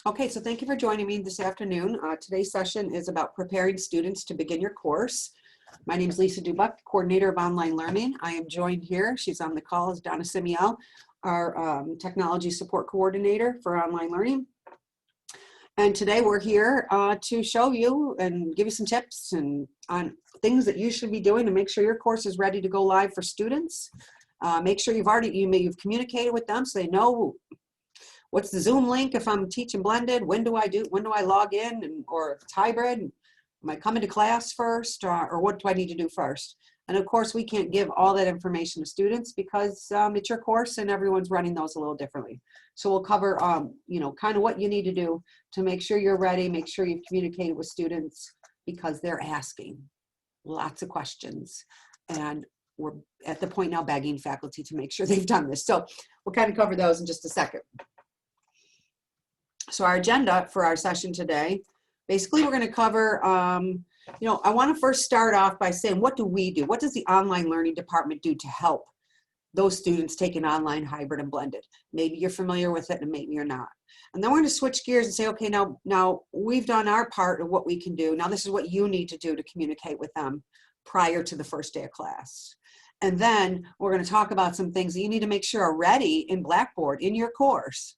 Okay, so thank you for joining me this afternoon. Today's session is about preparing students to begin your course. My name is Lisa Dubuc, Coordinator of Online Learning. I am joined here, she's on the call, is Donna Simiel, our Technology Support Coordinator for Online Learning. And today we're here to show you and give you some tips and on things that you should be doing to make sure your course is ready to go live for students. Make sure you've communicated with them so they know what's the Zoom link if I'm teaching blended, when do I log in, or if it's hybrid, am I coming to class first, or what do I need to do first? And of course, we can't give all that information to students because it's your course and everyone's running those a little differently. So we'll cover, kind of what you need to do to make sure you're ready, make sure you've communicated with students because they're asking lots of questions. And we're at the point now begging faculty to make sure they've done this. So we'll kind of cover those in just a second. So our agenda for our session today, basically we're going to cover, I want to first start off by saying, what do we do? What does the online learning department do to help those students take an online, hybrid, and blended? Maybe you're familiar with it and maybe you're not. And then we're going to switch gears and say, okay, now we've done our part of what we can do. Now this is what you need to do to communicate with them prior to the first day of class. And then we're going to talk about some things that you need to make sure are ready in Blackboard in your course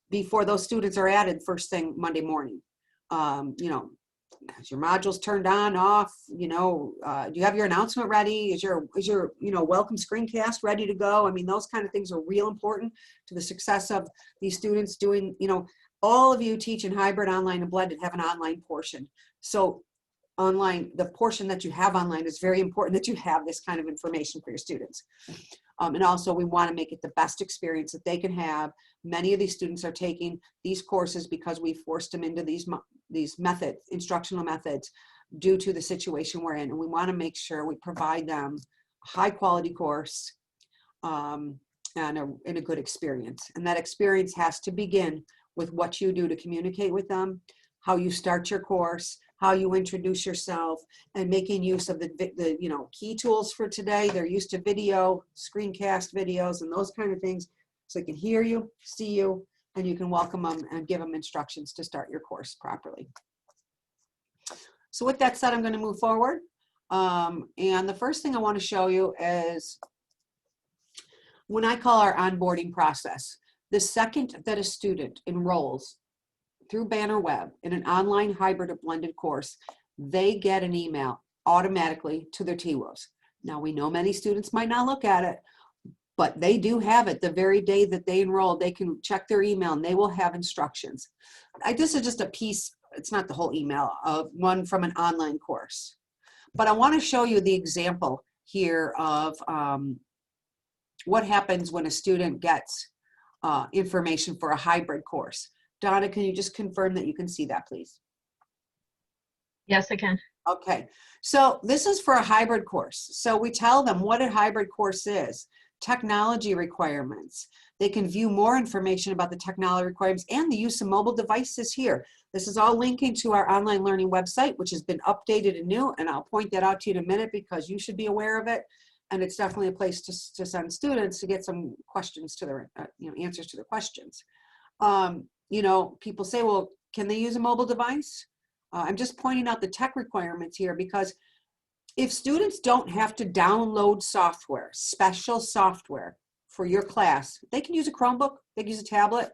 before those students are added first thing Monday morning. Is your modules turned on, off? Do you have your announcement ready? Is your welcome screencast ready to go? I mean, those kind of things are real important to the success of these students doing, all of you teach in hybrid, online, and blended have an online portion. So online, the portion that you have online is very important that you have this kind of information for your students. And also we want to make it the best experience that they can have. Many of these students are taking these courses because we forced them into these methods, instructional methods, due to the situation we're in. And we want to make sure we provide them a high quality course and a good experience. And that experience has to begin with what you do to communicate with them, how you start your course, how you introduce yourself, and making use of the key tools for today. They're used to video, screencast videos, and those kind of things, so they can hear you, see you, and you can welcome them and give them instructions to start your course properly. So with that said, I'm going to move forward. And the first thing I want to show you is when I call our onboarding process. The second that a student enrolls through Banner Web in an online, hybrid, or blended course, they get an email automatically to their TWOs. Now, we know many students might not look at it, but they do have it the very day that they enroll. They can check their email and they will have instructions. This is just a piece, it's not the whole email, of one from an online course. But I want to show you the example here of what happens when a student gets information for a hybrid course. Donna, can you just confirm that you can see that, please? Yes, I can. Okay, so this is for a hybrid course. So we tell them what a hybrid course is, technology requirements. They can view more information about the technology requirements and the use of mobile devices here. This is all linking to our online learning website, which has been updated and new, and I'll point that out to you in a minute because you should be aware of it. And it's definitely a place to send students to get some questions to their, answers to their questions. People say, well, can they use a mobile device? I'm just pointing out the tech requirements here because if students don't have to download software, special software for your class, they can use a Chromebook, they can use a tablet.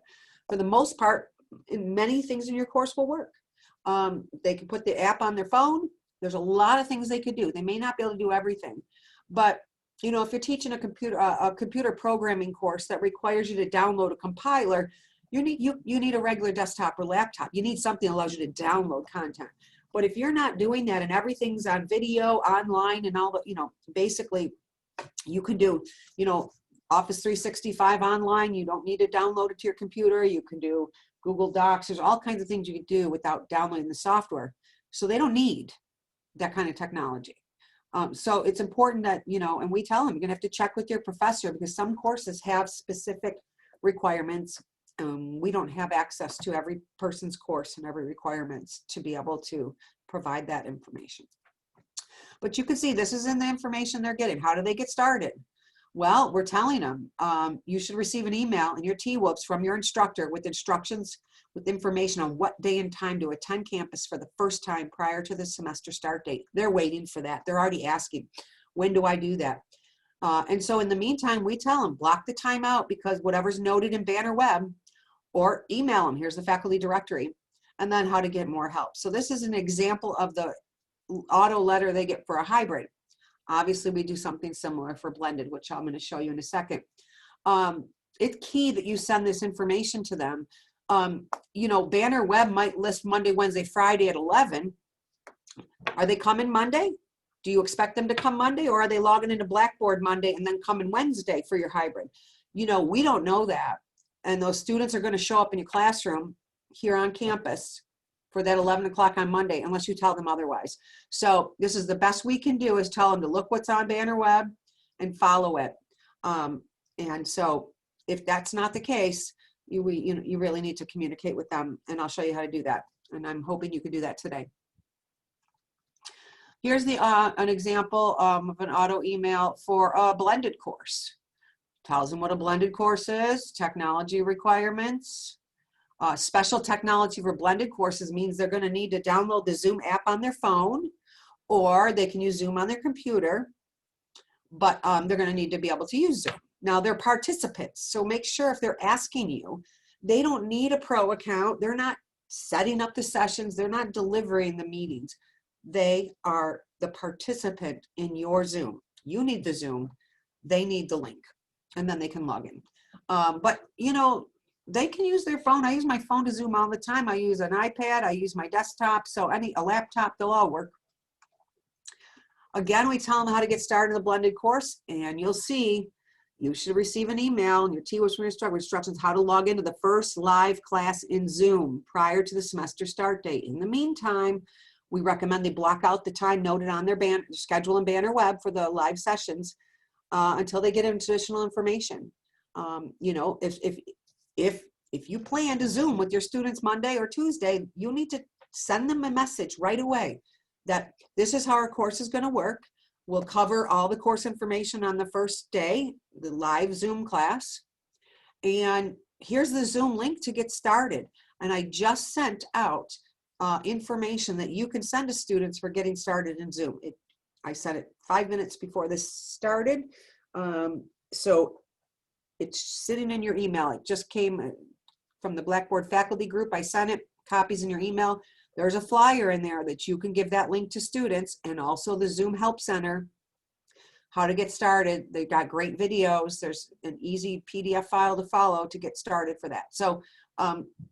For the most part, many things in your course will work. They can put the app on their phone. There's a lot of things they could do. They may not be able to do everything, but if you're teaching a computer programming course that requires you to download a compiler, you need a regular desktop or laptop. You need something that allows you to download content. But if you're not doing that and everything's on video, online, and all the, basically you can do, Office 365 online. You don't need to download it to your computer. You can do Google Docs. There's all kinds of things you can do without downloading the software. So they don't need that kind of technology. So it's important that, and we tell them you're gonna have to check with your professor because some courses have specific requirements. We don't have access to every person's course and every requirements to be able to provide that information. But you can see this is in the information they're getting. How do they get started? Well, we're telling them, you should receive an email in your T-Whoops from your instructor with instructions, with information on what day and time to attend campus for the first time prior to the semester start date. They're waiting for that. They're already asking, when do I do that? And so in the meantime, we tell them, block the time out, because whatever's noted in Banner Web, or email them, here's the faculty directory, and then how to get more help. So this is an example of the auto letter they get for a hybrid. Obviously, we do something similar for blended, which I'm going to show you in a second. It's key that you send this information to them. You know, Banner Web might list Monday, Wednesday, Friday at 11. Are they coming Monday? Do you expect them to come Monday, or are they logging into Blackboard Monday and then coming Wednesday for your hybrid? You know, we don't know that. And those students are going to show up in your classroom here on campus for that 11 o'clock on Monday, unless you tell them otherwise. So this is the best we can do, is tell them to look what's on Banner Web and follow it. And so if that's not the case, you really need to communicate with them, and I'll show you how to do that. And I'm hoping you can do that today. Here's an example of an auto email for a blended course. Tells them what a blended course is, technology requirements. Special technology for blended courses means they're going to need to download the Zoom app on their phone, or they can use Zoom on their computer, but they're going to need to be able to use Zoom. Now, they're participants, so make sure if they're asking you, they don't need a pro account. They're not setting up the sessions. They're not delivering the meetings. They are the participant in your Zoom. You need the Zoom. They need the link, and then they can log in. But, you know, they can use their phone. I use my phone to Zoom all the time. I use an iPad. I use my desktop. So a laptop, they'll all work. Again, we tell them how to get started in the blended course, and you'll see you should receive an email and your T-Whoops from your instructor with instructions how to log into the first live class in Zoom prior to the semester start date. In the meantime, we recommend they block out the time noted on their schedule and Banner Web for the live sessions until they get additional information. You know, if you plan to Zoom with your students Monday or Tuesday, you need to send them a message right away that this is how our course is going to work. We'll cover all the course information on the first day, the live Zoom class. And here's the Zoom link to get started. And I just sent out information that you can send to students for getting started in Zoom. I sent it 5 minutes before this started. So it's sitting in your email. It just came from the Blackboard faculty group. I sent it, copies in your email. There's a flyer in there that you can give that link to students, and also the Zoom Help Center, how to get started. They've got great videos. There's an easy PDF file to follow to get started for that. So,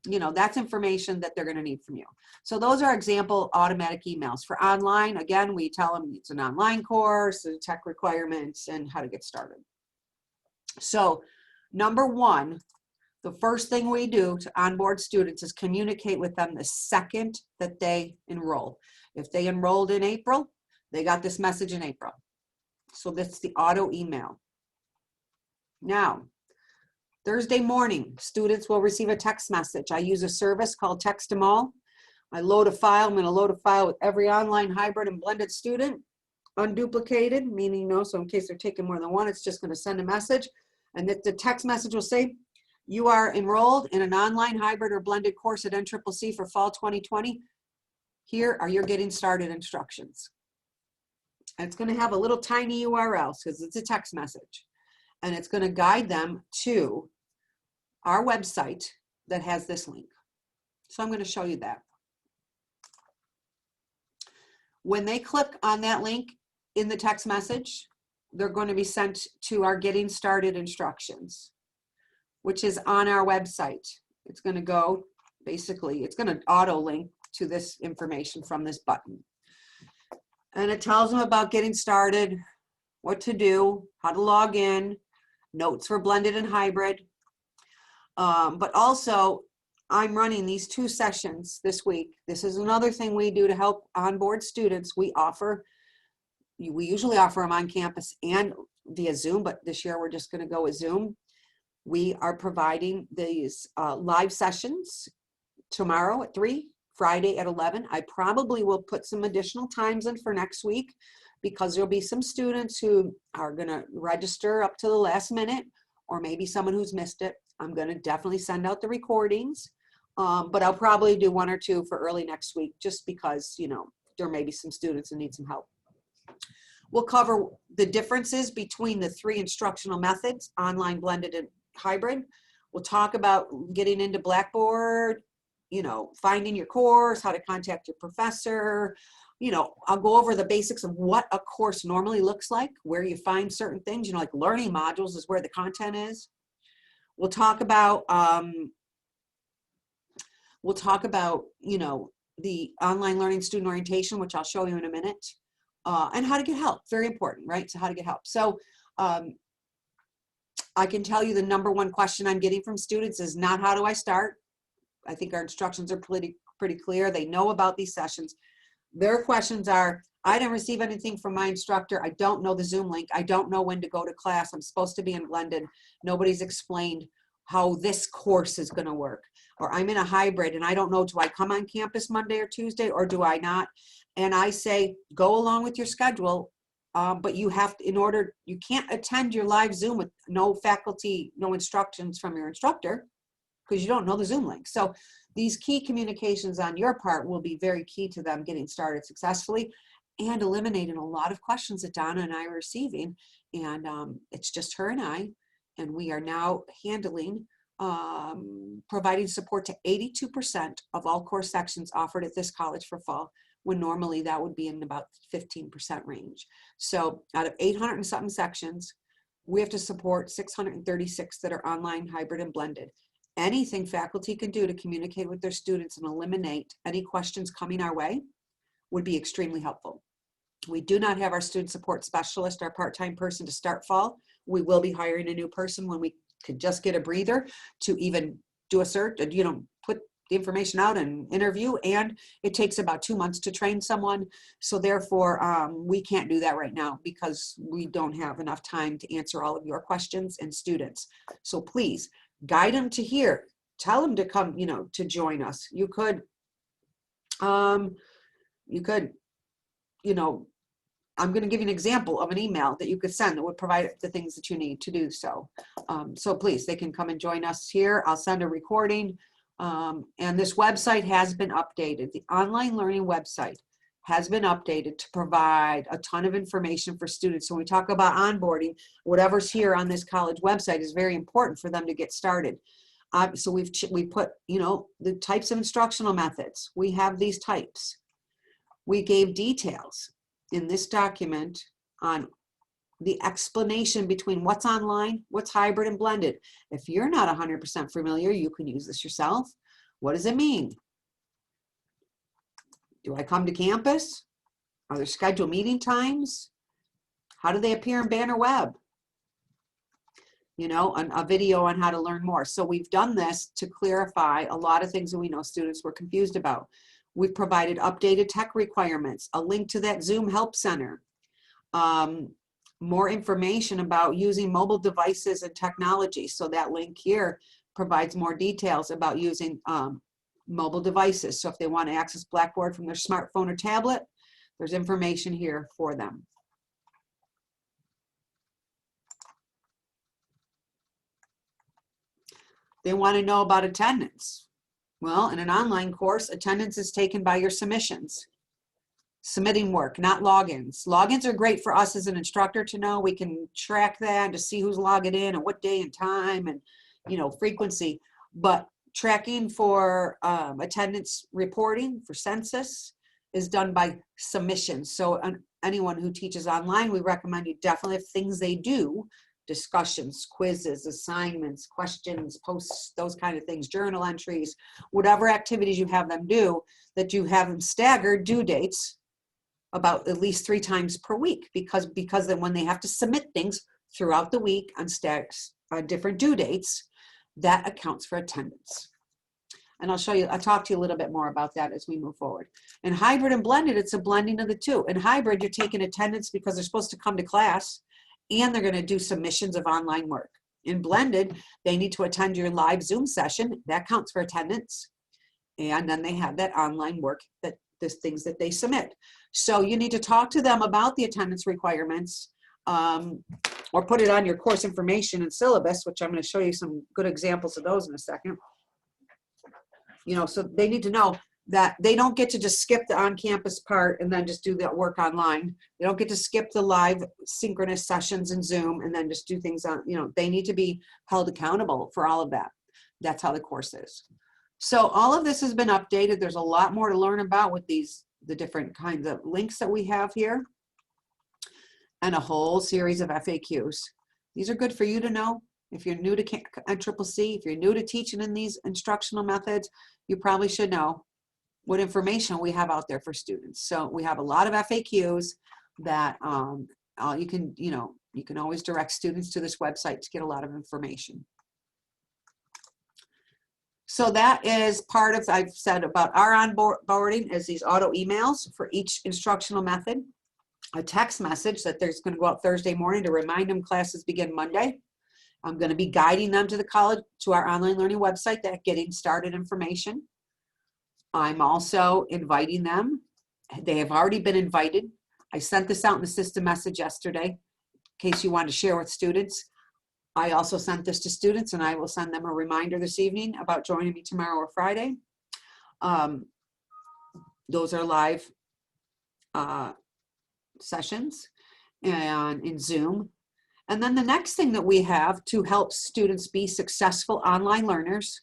you know, that's information that they're going to need from you. So those are example automatic emails. For online, again, we tell them it's an online course, the tech requirements, and how to get started. So number one, the first thing we do to onboard students is communicate with them the second that they enroll. If they enrolled in April, they got this message in April. So that's the auto email. Now, Thursday morning, students will receive a text message. I use a service called Text Them All. I load a file. I'm going to load a file with every online hybrid and blended student, unduplicated, meaning no, so in case they're taking more than one, it's just going to send a message. And the text message will say, you are enrolled in an online hybrid or blended course at NCCC for fall 2020. Here are your getting started instructions. And it's going to have a little tiny URL because it's a text message. And it's going to guide them to our website that has this link. So I'm going to show you that. When they click on that link in the text message, they're going to be sent to our getting started instructions, which is on our website. It's going to go, basically, it's going to auto link to this information from this button. And it tells them about getting started, what to do, how to log in, notes for blended and hybrid. But also, I'm running these 2 sessions this week. This is another thing we do to help onboard students. We usually offer them on campus and via Zoom, but this year we're just going to go with Zoom. We are providing these live sessions tomorrow at 3, Friday at 11. I probably will put some additional times in for next week because there'll be some students who are gonna register up to the last minute, or maybe someone who's missed it. I'm gonna definitely send out the recordings, but I'll probably do 1 or 2 for early next week, just because, you know, there may be some students who need some help. We'll cover the differences between the 3 instructional methods, online, blended, and hybrid. We'll talk about getting into Blackboard, you know, finding your course, how to contact your professor. You know, I'll go over the basics of what a course normally looks like, where you find certain things, you know, like learning modules is where the content is. We'll talk about, you know, the online learning student orientation, which I'll show you in a minute, and how to get help. Very important, right? So how to get help. So I can tell you the #1 question I'm getting from students is not how do I start? I think our instructions are pretty clear. They know about these sessions. Their questions are, I didn't receive anything from my instructor. I don't know the Zoom link. I don't know when to go to class. I'm supposed to be in blended. Nobody's explained how this course is going to work. Or I'm in a hybrid and I don't know, do I come on campus Monday or Tuesday or do I not? And I say, go along with your schedule, but you have to, you can't attend your live Zoom with no faculty, no instructions from your instructor, because you don't know the Zoom link. So these key communications on your part will be very key to them getting started successfully and eliminating a lot of questions that Donna and I are receiving. And it's just her and I, and we are now handling, providing support to 82% of all course sections offered at this college for fall, when normally that would be in about 15% range. So out of 800 and something sections, we have to support 636 that are online, hybrid, and blended. Anything faculty can do to communicate with their students and eliminate any questions coming our way would be extremely helpful. We do not have our student support specialist, our part-time person, to start fall. We will be hiring a new person when we could just get a breather to even do a search, you know, put the information out and interview, and it takes about 2 months to train someone. So therefore, we can't do that right now because we don't have enough time to answer all of your questions and students. So please guide them to here. Tell them to come, you know, to join us. You could, you know, I'm going to give you an example of an email that you could send that would provide the things that you need to do so. So please, they can come and join us here. I'll send a recording. And this website has been updated. The online learning website has been updated to provide a ton of information for students. So when we talk about onboarding, whatever's here on this college website is very important for them to get started. So we put, you know, the types of instructional methods. We have these types. We gave details in this document on the explanation between what's online, what's hybrid, and blended. If you're not 100% familiar, you can use this yourself. What does it mean? Do I come to campus? Are there scheduled meeting times? How do they appear in Banner Web? You know, a video on how to learn more. So we've done this to clarify a lot of things that we know students were confused about. We've provided updated tech requirements, a link to that Zoom Help Center, more information about using mobile devices and technology. So that link here provides more details about using mobile devices. So if they want to access Blackboard from their smartphone or tablet, there's information here for them. They want to know about attendance. Well, in an online course, attendance is taken by your submissions. Submitting work, not logins. Logins are great for us as an instructor to know. We can track that and to see who's logging in and what day and time and, you know, frequency. But tracking for attendance reporting for census is done by submissions. So anyone who teaches online, we recommend you definitely have things they do, discussions, quizzes, assignments, questions, posts, those kind of things, journal entries, whatever activities you have them do, that you have them staggered due dates about at least 3 times per week, because then when they have to submit things throughout the week on different due dates, that accounts for attendance. And I'll talk to you a little bit more about that as we move forward. In hybrid and blended, it's a blending of the two. In hybrid, you're taking attendance because they're supposed to come to class and they're going to do submissions of online work. In blended, they need to attend your live Zoom session. That counts for attendance. And then they have that online work that the things that they submit. So you need to talk to them about the attendance requirements, or put it on your course information and syllabus, which I'm going to show you some good examples of those in a second. You know, so they need to know that they don't get to just skip the on-campus part and then just do that work online. They don't get to skip the live synchronous sessions in Zoom and then just do things on, you know, they need to be held accountable for all of that. That's how the course is. So all of this has been updated. There's a lot more to learn about with the different kinds of links that we have here, and a whole series of FAQs. These are good for you to know. If you're new to NCCC, if you're new to teaching in these instructional methods, you probably should know what information we have out there for students. So we have a lot of FAQs that you can always direct students to this website to get a lot of information. So that is part of, I've said about our onboarding is these auto emails for each instructional method, a text message that there's going to go out Thursday morning to remind them classes begin Monday. I'm going to be guiding them to the college, to our online learning website, that getting started information. I'm also inviting them. They have already been invited. I sent this out in the system message yesterday in case you want to share with students. I also sent this to students, and I will send them a reminder this evening about joining me tomorrow or Friday. Those are live sessions and in Zoom. And then the next thing that we have to help students be successful online learners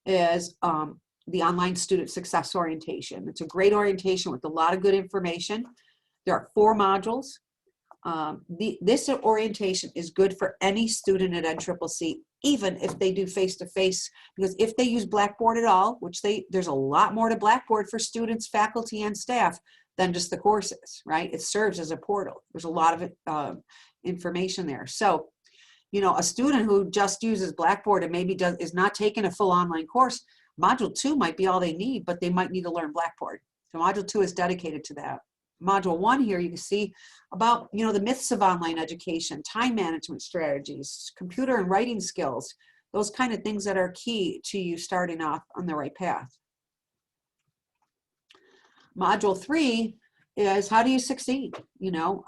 is the online student success orientation. It's a great orientation with a lot of good information. There are 4 modules. This orientation is good for any student at NCCC, even if they do face-to-face, because if they use Blackboard at all, which there's a lot more to Blackboard for students, faculty, and staff than just the courses, right? It serves as a portal. There's a lot of information there. So, you know, a student who just uses Blackboard and maybe is not taking a full online course, Module 2 might be all they need, but they might need to learn Blackboard. So Module 2 is dedicated to that. Module 1 here, you can see about, you know, the myths of online education, time management strategies, computer and writing skills, those kind of things that are key to you starting off on the right path. Module 3 is how do you succeed, you know,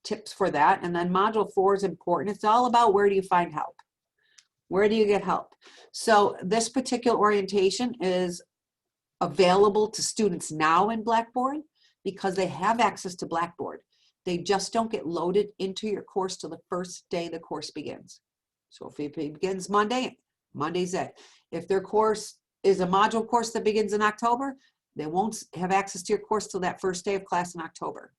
tips for that. And then Module 4 is important. It's all about where do you find help? Where do you get help? So this particular orientation is available to students now in Blackboard because they have access to Blackboard. They just don't get loaded into your course till the first day the course begins. So if it begins Monday, Monday's it. If their course is a module course that begins in October, they won't have access to your course till that first day of class in October.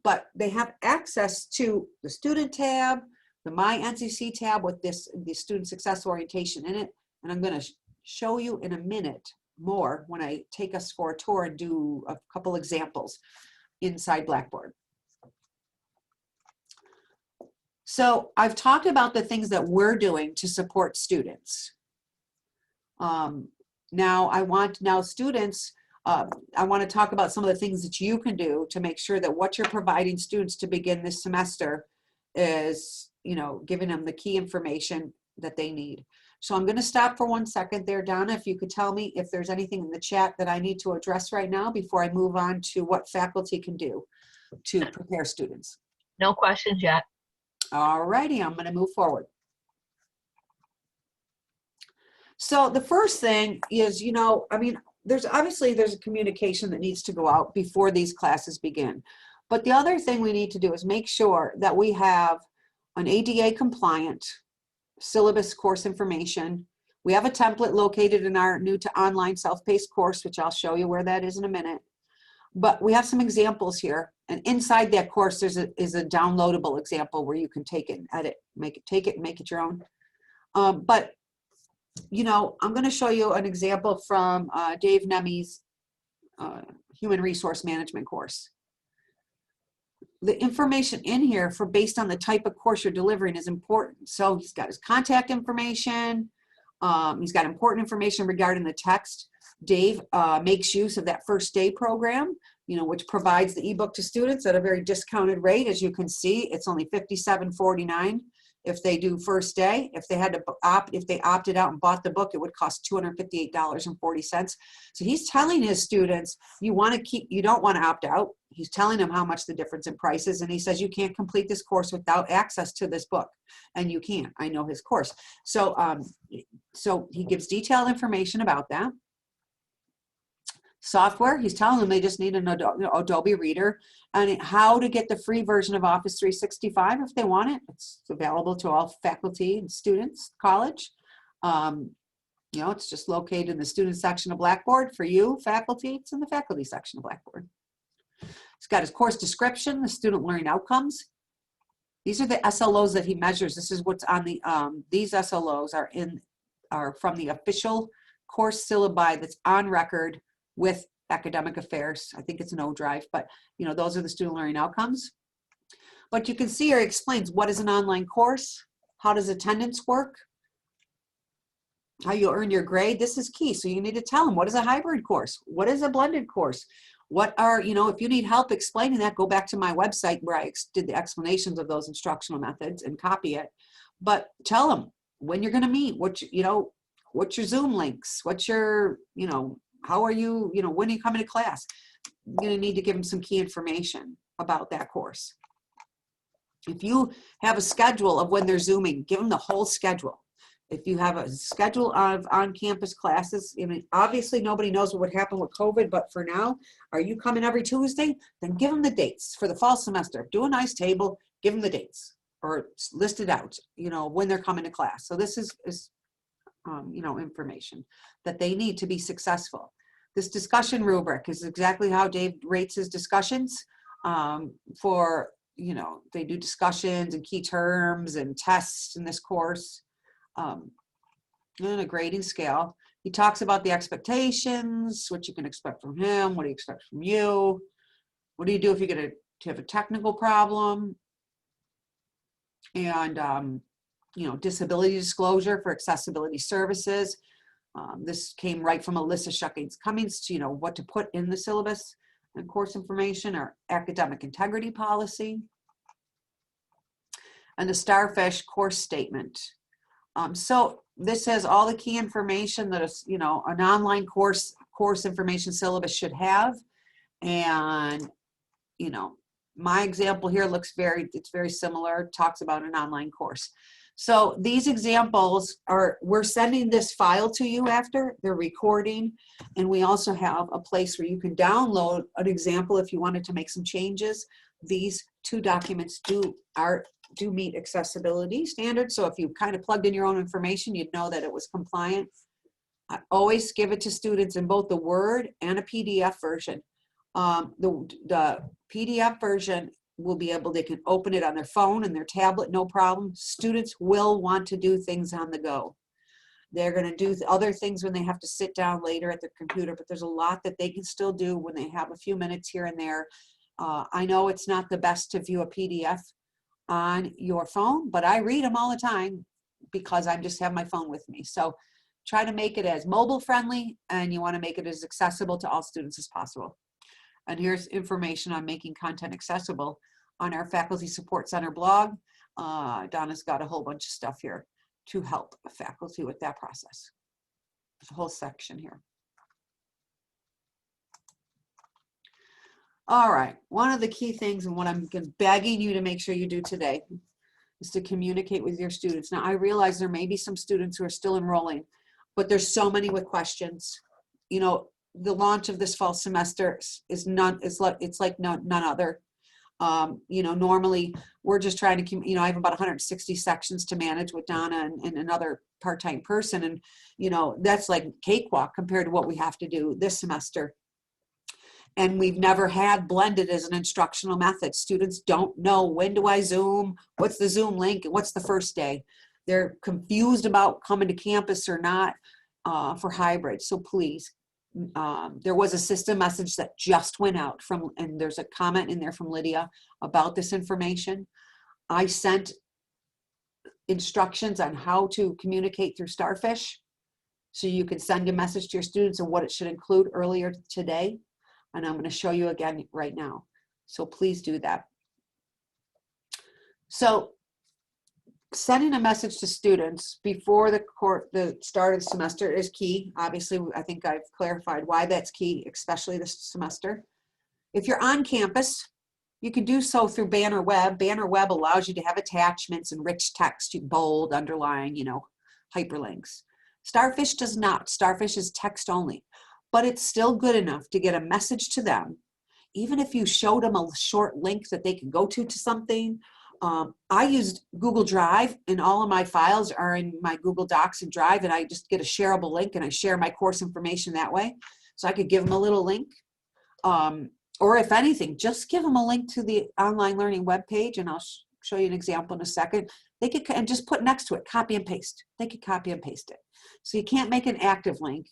But they have access to the student tab, the My NCC tab with the student success orientation in it. And I'm going to show you in a minute more when I take us for a tour and do a couple examples inside Blackboard. So I've talked about the things that we're doing to support students. Now students, I want to talk about some of the things that you can do to make sure that what you're providing students to begin this semester is, you know, giving them the key information that they need. So I'm going to stop for 1 second there, Donna, if you could tell me if there's anything in the chat that I need to address right now before I move on to what faculty can do to prepare students. No questions yet. All righty, I'm going to move forward. So the first thing is, you know, I mean, there's a communication that needs to go out before these classes begin. But the other thing we need to do is make sure that we have an ADA compliant syllabus course information. We have a template located in our new to online self-paced course, which I'll show you where that is in a minute. But we have some examples here. And inside that course, is a downloadable example where you can take it and edit, take it and make it your own. But, you know, I'm going to show you an example from Dave Nemi's Human Resource Management course. The information in here for based on the type of course you're delivering is important. So he's got his contact information. He's got important information regarding the text. Dave makes use of that first day program, you know, which provides the ebook to students at a very discounted rate. As you can see, it's only $57.49. If they do first day, if they had to if they opted out and bought the book, it would cost $258.40. So he's telling his students, you don't want to opt out. He's telling them how much the difference in prices, and he says you can't complete this course without access to this book, and you can't. I know his course. So so he gives detailed information about that. Software, he's telling them they just need an Adobe Reader, and how to get the free version of Office 365 if they want it. It's available to all faculty and students, college. You know, it's just located in the student section of Blackboard. For you, faculty, it's in the faculty section of Blackboard. He's got his course description, the student learning outcomes. These are the SLOs that he measures. This is what's on the, these SLOs are from the official course syllabi that's on record with academic affairs. I think it's an O drive, but you know, those are the student learning outcomes. But you can see here, he explains what is an online course, how does attendance work, how you earn your grade. This is key. So you need to tell them, what is a hybrid course? What is a blended course? What are, you know, if you need help explaining that, go back to my website where I did the explanations of those instructional methods and copy it. But tell them when you're going to meet, what's your Zoom links, what's your, you know, how are you, you know, when are you coming to class? You're going to need to give them some key information about that course. If you have a schedule of when they're Zooming, give them the whole schedule. If you have a schedule of on-campus classes, I mean, obviously nobody knows what would happen with COVID, but for now, are you coming every Tuesday? Then give them the dates for the fall semester. Do a nice table, give them the dates, or list it out, you know, when they're coming to class. So this is you know, information that they need to be successful. This discussion rubric is exactly how Dave rates his discussions for, you know, they do discussions and key terms and tests in this course. And a grading scale. He talks about the expectations, what you can expect from him, what do you expect from you, what do you do if you have a technical problem, and you know, disability disclosure for accessibility services. This came right from Alyssa Shuckings-Cummings to, you know, what to put in the syllabus and course information, or academic integrity policy, and the Starfish course statement. So this has all the key information that is, you know, an online course information syllabus should have. And, you know, my example here looks it's very similar, talks about an online course. So these examples we're sending this file to you after they're recording. And we also have a place where you can download an example if you wanted to make some changes. These two documents do meet accessibility standards. So if you kind of plugged in your own information, you'd know that it was compliant. I always give it to students in both the Word and a PDF version. The PDF version will be able, they can open it on their phone and their tablet, no problem. Students will want to do things on the go. They're going to do other things when they have to sit down later at their computer, but there's a lot that they can still do when they have a few minutes here and there. I know it's not the best to view a PDF on your phone, but I read them all the time because I just have my phone with me. So try to make it as mobile friendly, and you want to make it as accessible to all students as possible. And here's information on making content accessible on our Faculty Support Center blog. Donna's got a whole bunch of stuff here to help faculty with that process. There's a whole section here. All right, one of the key things, and what I'm begging you to make sure you do today, is to communicate with your students. Now, I realize there may be some students who are still enrolling, but there's so many with questions. You know, the launch of this fall semester is it's like none other. You know, normally we're just trying to, you know, I have about 160 sections to manage with Donna and another part-time person. And, you know, that's like cakewalk compared to what we have to do this semester. And we've never had blended as an instructional method. Students don't know, when do I Zoom? What's the Zoom link? What's the first day? They're confused about coming to campus or not for hybrid. So please, there was a system message that just went out and there's a comment in there from Lydia about this information. I sent instructions on how to communicate through Starfish, so you can send a message to your students and what it should include earlier today. And I'm going to show you again right now. So please do that. So Sending a message to students before the start of the semester is key. Obviously, I think I've clarified why that's key, especially this semester. If you're on campus, you can do so through Banner Web. Banner Web allows you to have attachments and rich text, you bold, underline, hyperlinks. Starfish does not. Starfish is text only, but it's still good enough to get a message to them. Even if you showed them a short link that they can go to something. I used Google Drive, and all of my files are in my Google Docs and Drive, and I just get a shareable link and I share my course information that way. So I could give them a little link. Or if anything, just give them a link to the online learning webpage, and I'll show you an example in a second. They could, and just put next to it, copy and paste. They could copy and paste it. So you can't make an active link.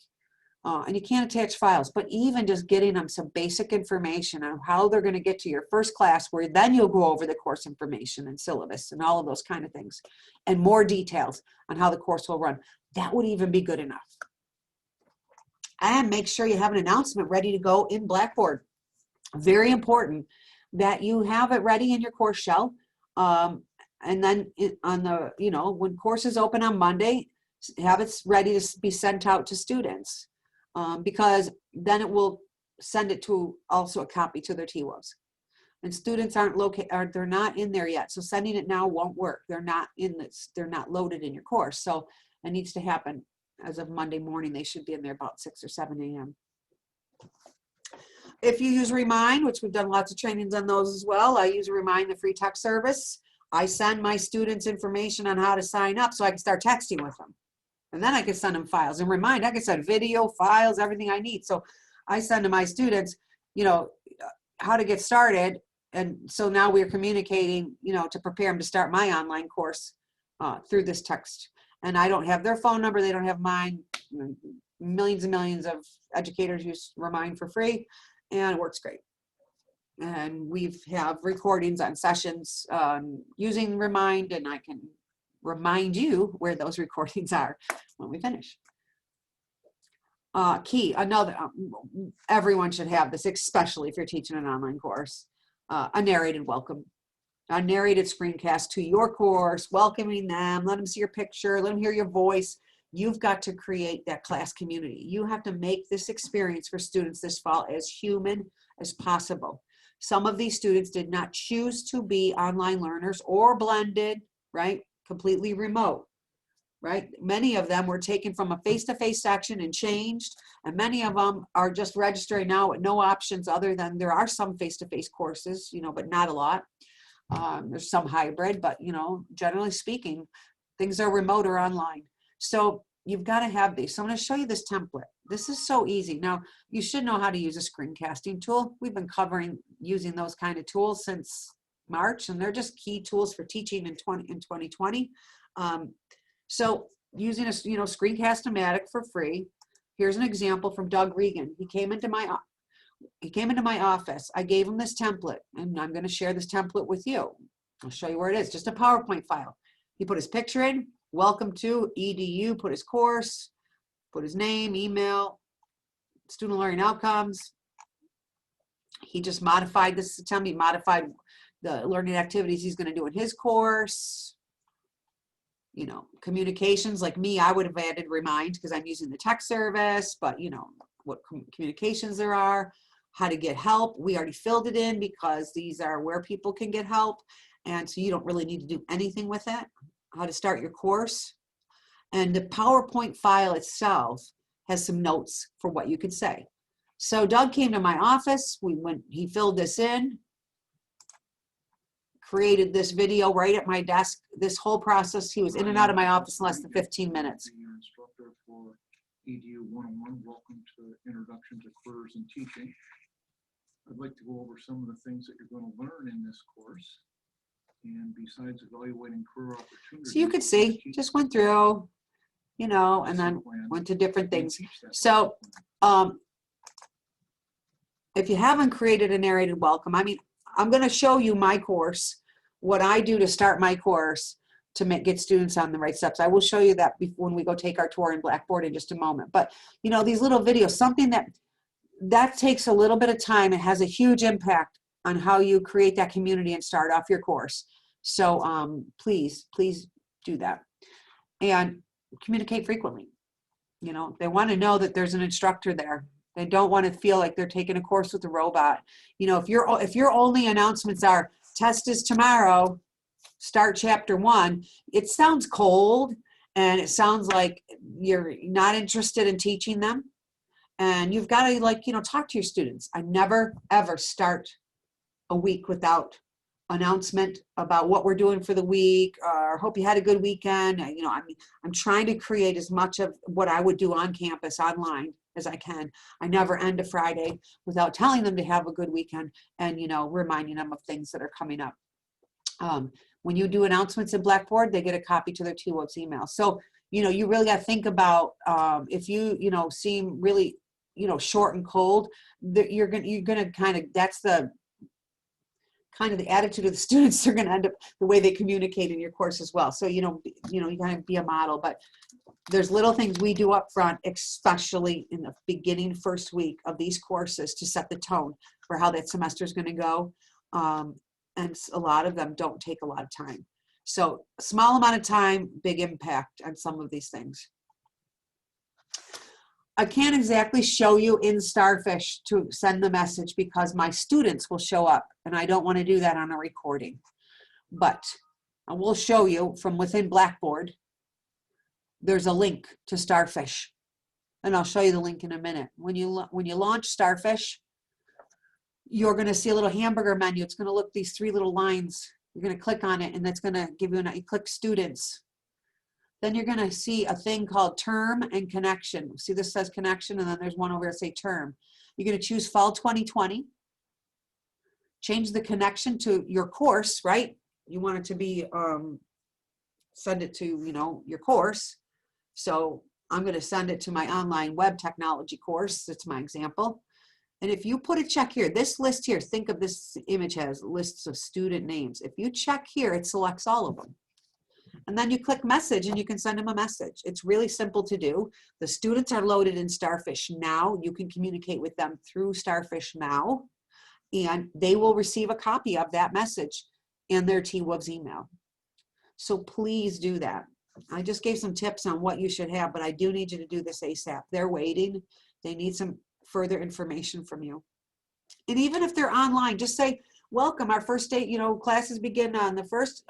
And you can't attach files, but even just getting them some basic information on how they're going to get to your first class, where then you'll go over the course information and syllabus and all of those kind of things, and more details on how the course will run. That would even be good enough. And make sure you have an announcement ready to go in Blackboard. Very important that you have it ready in your course shell. And then on the, when courses open on Monday, have it ready to be sent out to students. Because then it will send it to also a copy to their TWOs. And students they're not in there yet. So sending it now won't work. They're not they're not loaded in your course. So it needs to happen as of Monday morning. They should be in there about 6 or 7 a.m. If you use Remind, which we've done lots of trainings on those as well, I use Remind, the free text service. I send my students information on how to sign up so I can start texting with them. And then I can send them files. And Remind, I can send video, files, everything I need. So I send to my students, how to get started. And so now we're communicating, to prepare them to start my online course through this text. And I don't have their phone number. They don't have mine. Millions and millions of educators use Remind for free, and it works great. And we have recordings on sessions using Remind, and I can remind you where those recordings are when we finish. Everyone should have this, especially if you're teaching an online course, a narrated welcome, a narrated screencast to your course, welcoming them, let them see your picture, let them hear your voice. You've got to create that class community. You have to make this experience for students this fall as human as possible. Some of these students did not choose to be online learners or blended, right? Completely remote, right? Many of them were taken from a face-to-face section and changed, and many of them are just registering now with no options other than there are some face-to-face courses, but not a lot. There's some hybrid, but generally speaking, things are remote or online. So you've got to have these. So I'm going to show you this template. This is so easy. Now, you should know how to use a screencasting tool. We've been covering using those kind of tools since March, and they're just key tools for teaching in 2020. So using a Screencast-O-Matic for free. Here's an example from Doug Regan. He came into my office. I gave him this template, and I'm going to share this template with you. I'll show you where it is. Just a PowerPoint file. He put his picture in. Welcome to EDU. Put his course. Put his name, email, student learning outcomes. He just modified this template. He modified the learning activities he's going to do in his course. Communications, like me, I would have added Remind because I'm using the text service, but what communications there are, how to get help. We already filled it in because these are where people can get help. And so you don't really need to do anything with it. How to start your course. And the PowerPoint file itself has some notes for what you could say. So Doug came to my office. He filled this in, created this video right at my desk. This whole process, he was in and out of my office in less than 15 minutes. Instructor for EDU 101. Welcome to Introduction to Careers in Teaching. I'd like to go over some of the things that you're going to learn in this course. And besides evaluating career opportunities. So you could see, just went through, and then went to different things. So if you haven't created a narrated welcome, I'm going to show you my course, what I do to start my course to get students on the right steps. I will show you that when we go take our tour in Blackboard in just a moment. But, these little videos, something that takes a little bit of time. It has a huge impact on how you create that community and start off your course. So please do that. And communicate frequently. You know, they want to know that there's an instructor there. They don't want to feel like they're taking a course with a robot. You know, if your only announcements are test is tomorrow, start chapter 1, it sounds cold and it sounds like you're not interested in teaching them. And you've got to, like, you know, talk to your students. I never ever start a week without announcement about what we're doing for the week, or hope you had a good weekend. You know, I'm trying to create as much of what I would do on campus online as I can. I never end a Friday without telling them to have a good weekend and, you know, reminding them of things that are coming up. When you do announcements in Blackboard, they get a copy to their T-Wolves email. So, you know, you really got to think about if you know, seem really, you know, short and cold, that you're gonna kind of, that's the kind of the attitude of the students. They're going to end up the way they communicate in your course as well. So, you know, you kind of be a model, but there's little things we do up front, especially in the beginning first week of these courses, to set the tone for how that semester is going to go. And a lot of them don't take a lot of time. So small amount of time, big impact on some of these things. I can't exactly show you in Starfish to send the message because my students will show up and I don't want to do that on a recording. But I will show you from within Blackboard, there's a link to Starfish. And I'll show you the link in a minute. When you launch Starfish, you're going to see a little hamburger menu. It's going to look these 3 little lines. You're going to click on it and that's going to give you you click students. Then you're going to see a thing called term and connection. See, this says connection, and then there's one over here say term. You're going to choose fall 2020. Change the connection to your course, right? You want it to be, send it to, you know, your course. So I'm going to send it to my online web technology course. That's my example. And if you put a check here, this list here, think of this image has lists of student names. If you check here, it selects all of them. And then you click message and you can send them a message. It's really simple to do. The students are loaded in Starfish now. You can communicate with them through Starfish now, and they will receive a copy of that message in their T-Wolves email. So please do that. I just gave some tips on what you should have, but I do need you to do this ASAP. They're waiting. They need some further information from you. And even if they're online, just say, welcome, our first day, you know, classes begin on the first,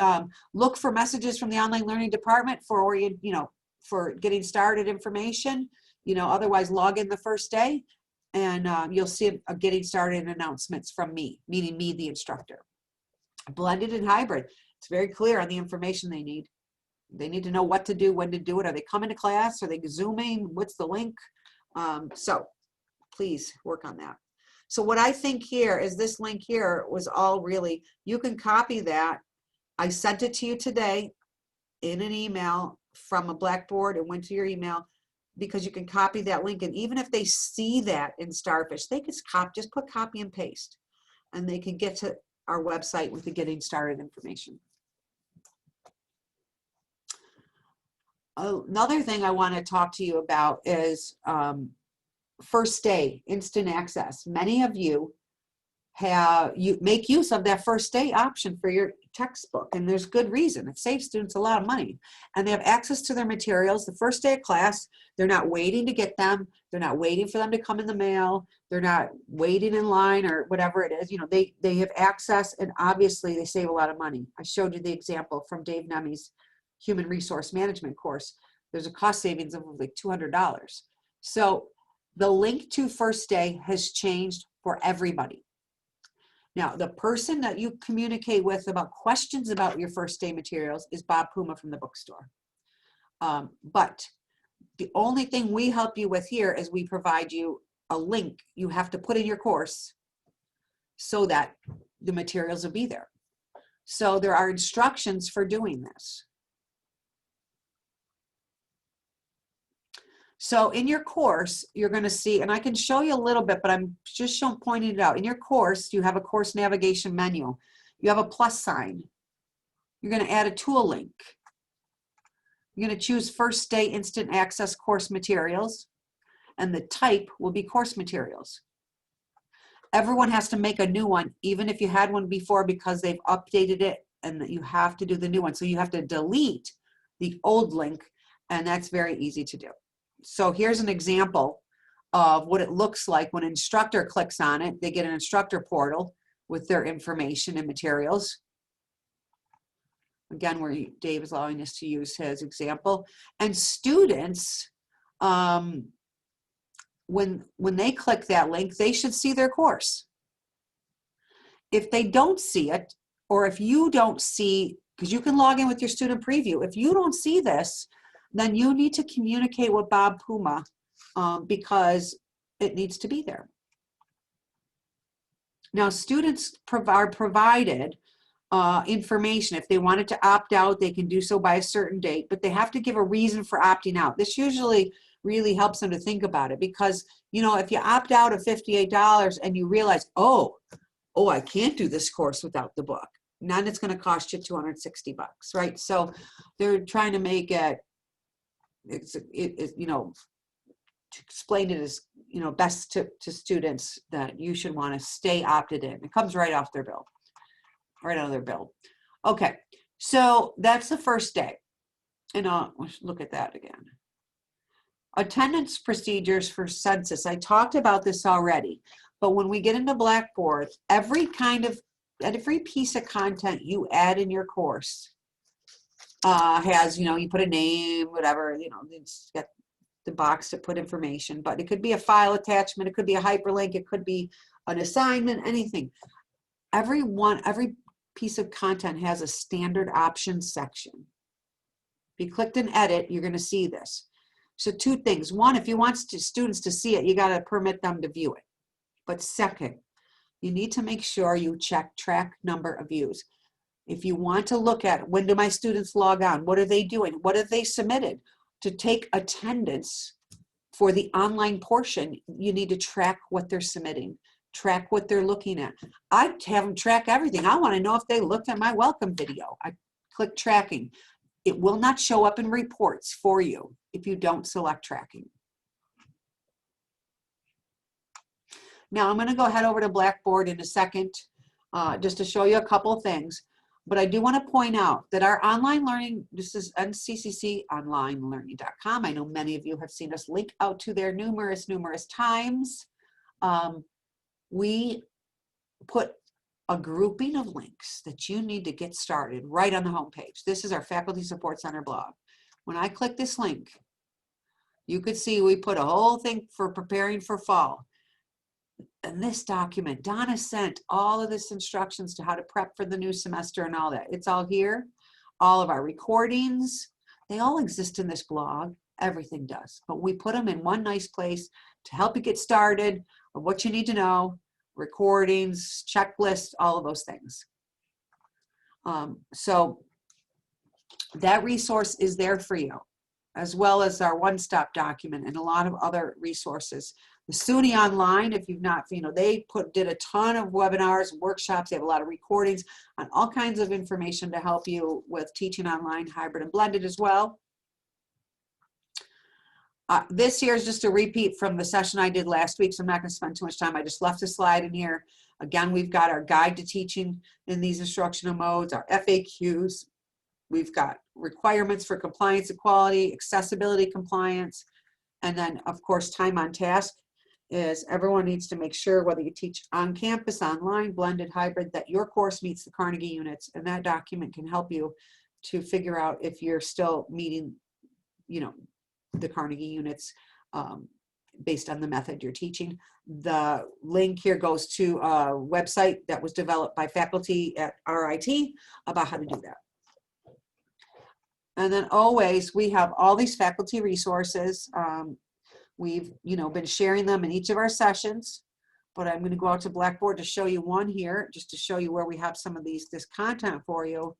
look for messages from the online learning department for, you know, for getting started information, you know, otherwise log in the first day and you'll see a getting started announcements from me, meaning me, the instructor. Blended and hybrid, it's very clear on the information they need. They need to know what to do, when to do it. Are they coming to class? Are they Zooming? What's the link? So please work on that. So what I think here is this link here was all really, you can copy that. I sent it to you today in an email from a Blackboard. It went to your email because you can copy that link. And even if they see that in Starfish, they can just put copy and paste and they can get to our website with the getting started information. Another thing I want to talk to you about is first day instant access. Many of you make use of that first day option for your textbook, and there's good reason. It saves students a lot of money, and they have access to their materials the first day of class. They're not waiting to get them. They're not waiting for them to come in the mail. They're not waiting in line or whatever it is. You know, they have access, and obviously they save a lot of money. I showed you the example from Dave Nemi's Human Resource Management course. There's a cost savings of like $200. So the link to first day has changed for everybody. Now, the person that you communicate with about questions about your first day materials is Bob Puma from the bookstore. But the only thing we help you with here is we provide you a link you have to put in your course so that the materials will be there. So there are instructions for doing this. So in your course, you're going to see, and I can show you a little bit, but I'm just pointing it out. In your course, you have a course navigation menu. You have a plus sign. You're going to add a tool link. You're going to choose first day instant access course materials, and the type will be course materials. Everyone has to make a new one, even if you had one before, because they've updated it and that you have to do the new one. So you have to delete the old link, and that's very easy to do. So here's an example of what it looks like when an instructor clicks on it. They get an instructor portal with their information and materials. Again, where Dave is allowing us to use his example. And students, when they click that link, they should see their course. If they don't see it, or if you don't see, because you can log in with your student preview, if you don't see this, then you need to communicate with Bob Puma because it needs to be there. Now, students are provided information. If they wanted to opt out, they can do so by a certain date, but they have to give a reason for opting out. This usually really helps them to think about it because, you know, if you opt out of $58 and you realize, oh, I can't do this course without the book, now it's going to cost you $260, right? So they're trying to make it, you know, to explain it as, you know, best to students that you should want to stay opted in. It comes right off their bill, right out of their bill. Okay, so that's the first day. And let's look at that again. Attendance procedures for census. I talked about this already, but when we get into Blackboard, every piece of content you add in your course has, you know, you put a name, whatever, you know, it's got the box to put information, but it could be a file attachment, it could be a hyperlink, it could be an assignment, anything. Every piece of content has a standard options section. If you clicked and edit, you're going to see this. So two things. One, if you want students to see it, you got to permit them to view it. But second, you need to make sure you check track number of views. If you want to look at when do my students log on, what are they doing, what have they submitted, to take attendance for the online portion, you need to track what they're submitting, track what they're looking at. I have them track everything. I want to know if they looked at my welcome video. I click tracking. It will not show up in reports for you if you don't select tracking. Now I'm going to go head over to Blackboard in a second just to show you a couple of things. But I do want to point out that our online learning, this is NCCConlinelearning.com. I know many of you have seen us link out to there numerous times. We put a grouping of links that you need to get started right on the homepage. This is our Faculty Support Center blog. When I click this link, you could see we put a whole thing for preparing for fall. And this document, Donna sent all of this instructions to how to prep for the new semester and all that. It's all here. All of our recordings, they all exist in this blog. Everything does. But we put them in one nice place to help you get started of what you need to know, recordings, checklists, all of those things. So that resource is there for you, as well as our one-stop document and a lot of other resources. The SUNY Online, if you've not, you know, they did a ton of webinars, workshops. They have a lot of recordings on all kinds of information to help you with teaching online, hybrid, and blended as well. This here is just a repeat from the session I did last week, so I'm not going to spend too much time. I just left a slide in here. Again, we've got our guide to teaching in these instructional modes, our FAQs. We've got requirements for compliance, equality, accessibility, compliance, and then, of course, time on task. Is everyone needs to make sure, whether you teach on campus, online, blended, hybrid, that your course meets the Carnegie units, and that document can help you to figure out if you're still meeting, you know, the Carnegie units based on the method you're teaching. The link here goes to a website that was developed by faculty at RIT about how to do that. And then always, we have all these faculty resources. We've, you know, been sharing them in each of our sessions, but I'm going to go out to Blackboard to show you one here, just to show you where we have some of this content for you.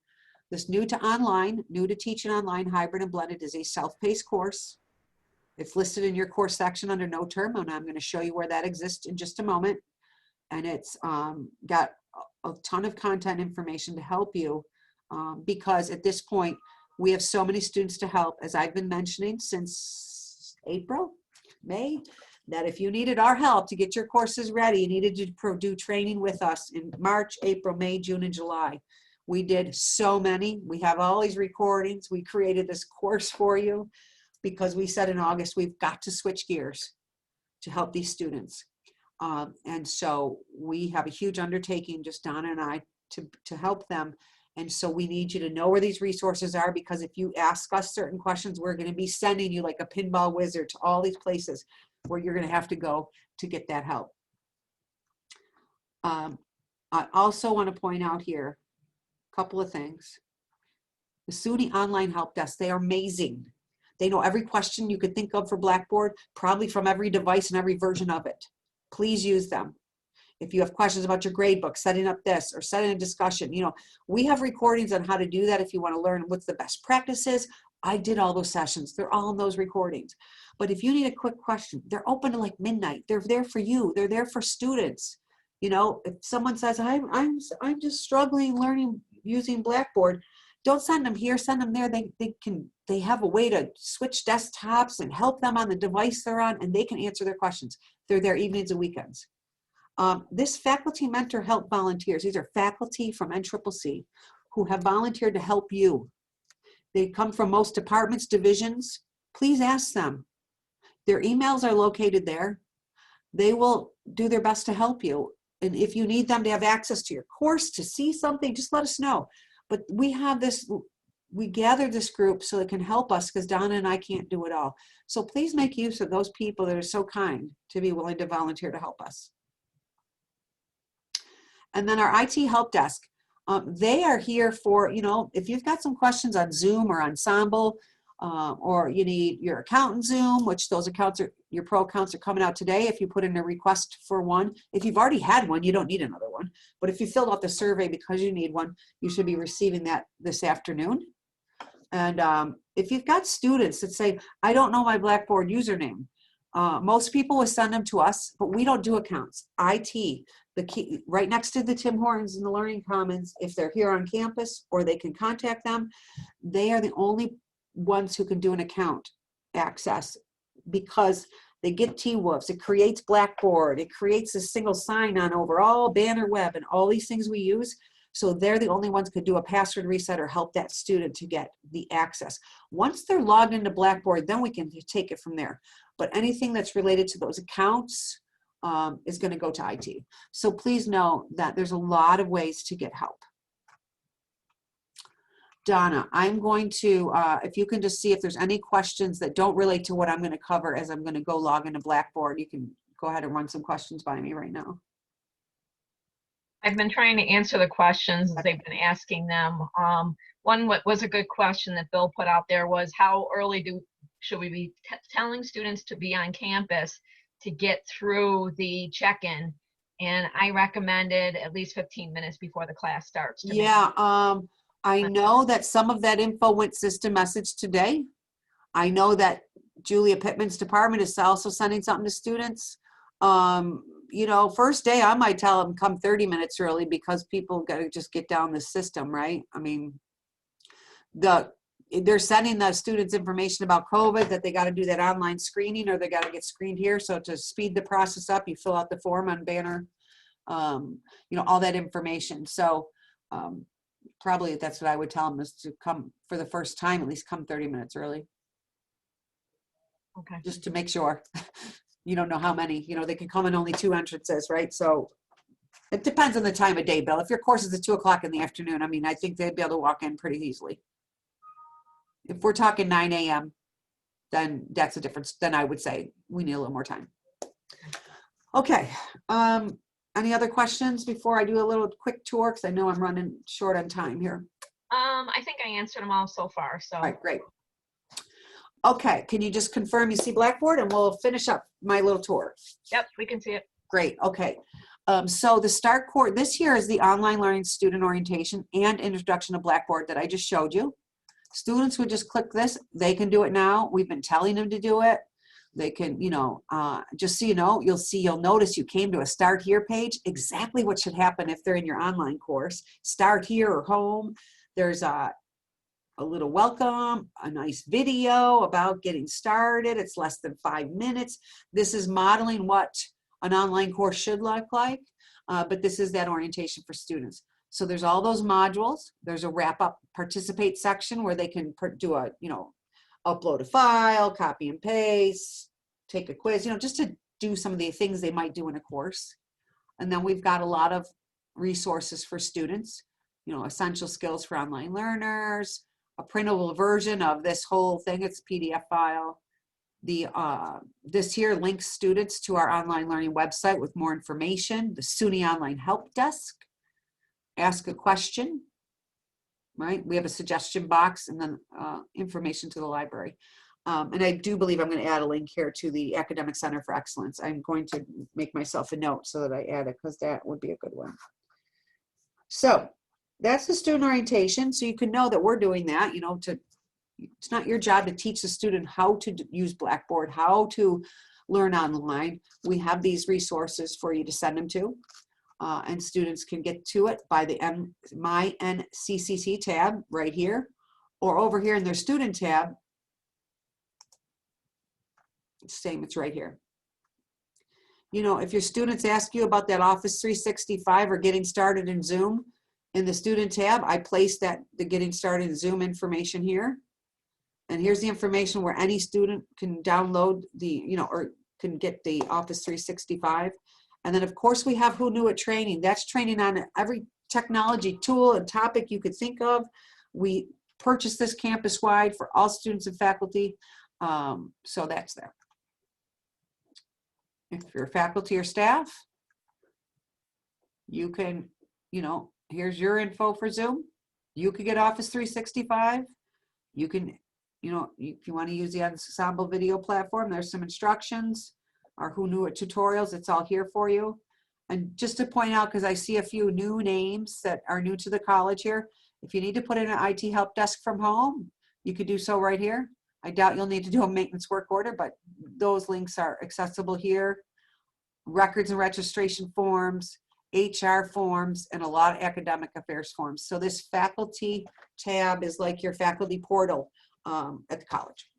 This new to online, new to teaching online, hybrid and blended is a self-paced course. It's listed in your course section under no term, and I'm going to show you where that exists in just a moment. And it's got a ton of content information to help you because at this point, we have so many students to help, as I've been mentioning since May, that if you needed our help to get your courses ready, you needed to do training with us in March, April, May, June, and July. We did so many. We have all these recordings. We created this course for you because we said in August, we've got to switch gears to help these students. And so we have a huge undertaking, just Donna and I, to help them. And so we need you to know where these resources are, because if you ask us certain questions, we're going to be sending you like a pinball wizard to all these places where you're going to have to go to get that help. I also want to point out here a couple of things. The SUNY Online Help Desk, they are amazing. They know every question you could think of for Blackboard, probably from every device and every version of it. Please use them. If you have questions about your grade book, setting up this or setting a discussion, you know, we have recordings on how to do that if you want to learn what's the best practices. I did all those sessions. They're all in those recordings. But if you need a quick question, they're open to like midnight. They're there for you. They're there for students. You know, if someone says, I'm just struggling learning using Blackboard, don't send them here, send them there. They have a way to switch desktops and help them on the device they're on, and they can answer their questions. They're there evenings and weekends. This faculty mentor help volunteers. These are faculty from NCCC who have volunteered to help you. They come from most departments, divisions. Please ask them. Their emails are located there. They will do their best to help you. And if you need them to have access to your course, to see something, just let us know. But we have this, we gathered this group so it can help us, because Donna and I can't do it all. So please make use of those people that are so kind to be willing to volunteer to help us. And then our IT help desk, they are here for, you know, if you've got some questions on Zoom or Ensemble, or you need your accountant Zoom, which those accounts are, your pro accounts are coming out today if you put in a request for one. If you've already had one, you don't need another one. But if you filled out the survey because you need one, you should be receiving that this afternoon. And if you've got students that say, I don't know my Blackboard username, most people will send them to us, but we don't do accounts. IT, the key, right next to the Tim Hortons and the Learning Commons, if they're here on campus or they can contact them, they are the only ones who can do an account access, because they get T-Wolves, it creates Blackboard, it creates a single sign-on over all banner web and all these things we use. So they're the only ones who could do a password reset or help that student to get the access. Once they're logged into Blackboard, then we can take it from there. But anything that's related to those accounts is going to go to IT. So please know that there's a lot of ways to get help. Donna, I'm going to, if you can just see if there's any questions that don't relate to what I'm going to cover as I'm going to go log into Blackboard, you can go ahead and run some questions by me right now. I've been trying to answer the questions as they've been asking them. One was a good question that Bill put out there was, how early should we be telling students to be on campus to get through the check-in? And I recommended at least 15 minutes before the class starts. Yeah, I know that some of that info went system message today. I know that Julia Pittman's department is also sending something to students. You know, first day I might tell them come 30 minutes early, because people got to just get down the system, right? I mean, they're sending the students information about COVID, that they got to do that online screening or they got to get screened here. So to speed the process up, you fill out the form on banner, you know, all that information. So probably that's what I would tell them, is to come for the first time, at least come 30 minutes early. Okay. Just to make sure. You don't know how many, you know, they can come in only 2 entrances, right? So it depends on the time of day, Bill. If your course is at 2 o'clock in the afternoon, I mean, I think they'd be able to walk in pretty easily. If we're talking 9 a.m., then that's a difference. Then I would say we need a little more time. Okay. Any other questions before I do a little quick tour? Because I know I'm running short on time here. I think I answered them all so far. So. All right, great. Okay, can you just confirm you see Blackboard, and we'll finish up my little tour? Yep, we can see it. Great, okay. So the START course this year is the online learning student orientation and introduction to Blackboard that I just showed you. Students would just click this. They can do it now. We've been telling them to do it. They can, you know, just so you know, you'll notice you came to a Start Here page, exactly what should happen if they're in your online course. Start Here or Home. There's a little welcome, a nice video about getting started. It's less than 5 minutes. This is modeling what an online course should look like, but this is that orientation for students. So there's all those modules. There's a wrap up participate section where they can do a, upload a file, copy and paste, take a quiz, just to do some of the things they might do in a course. And then we've got a lot of resources for students, essential skills for online learners, a printable version of this whole thing. It's a PDF file. This here links students to our online learning website with more information, the SUNY Online Help Desk, ask a question, right? We have a suggestion box, and then information to the library. And I do believe I'm going to add a link here to the Academic Center for Excellence. I'm going to make myself a note so that I add it, because that would be a good one. So that's the student orientation. So you can know that we're doing that, it's not your job to teach the student how to use Blackboard, how to learn online. We have these resources for you to send them to, and students can get to it by the My NCCC tab right here, or over here in their student tab. Same, it's right here. If your students ask you about that Office 365 or getting started in Zoom, in the student tab, I placed the getting started in Zoom information here. And here's the information where any student can download or can get the Office 365. And then of course we have Who Knew It training. That's training on every technology tool and topic you could think of. We purchased this campus-wide for all students and faculty. So that's there. If you're faculty or staff, you can, here's your info for Zoom. You could get Office 365. You can, if you want to use the Ensemble video platform, there's some instructions. Our Who Knew It tutorials, it's all here for you. And just to point out, because I see a few new names that are new to the college here, if you need to put in an IT help desk from home, you could do so right here. I doubt you'll need to do a maintenance work order, but those links are accessible here. Records and registration forms, HR forms, and a lot of academic affairs forms. So this faculty tab is like your faculty portal at the college.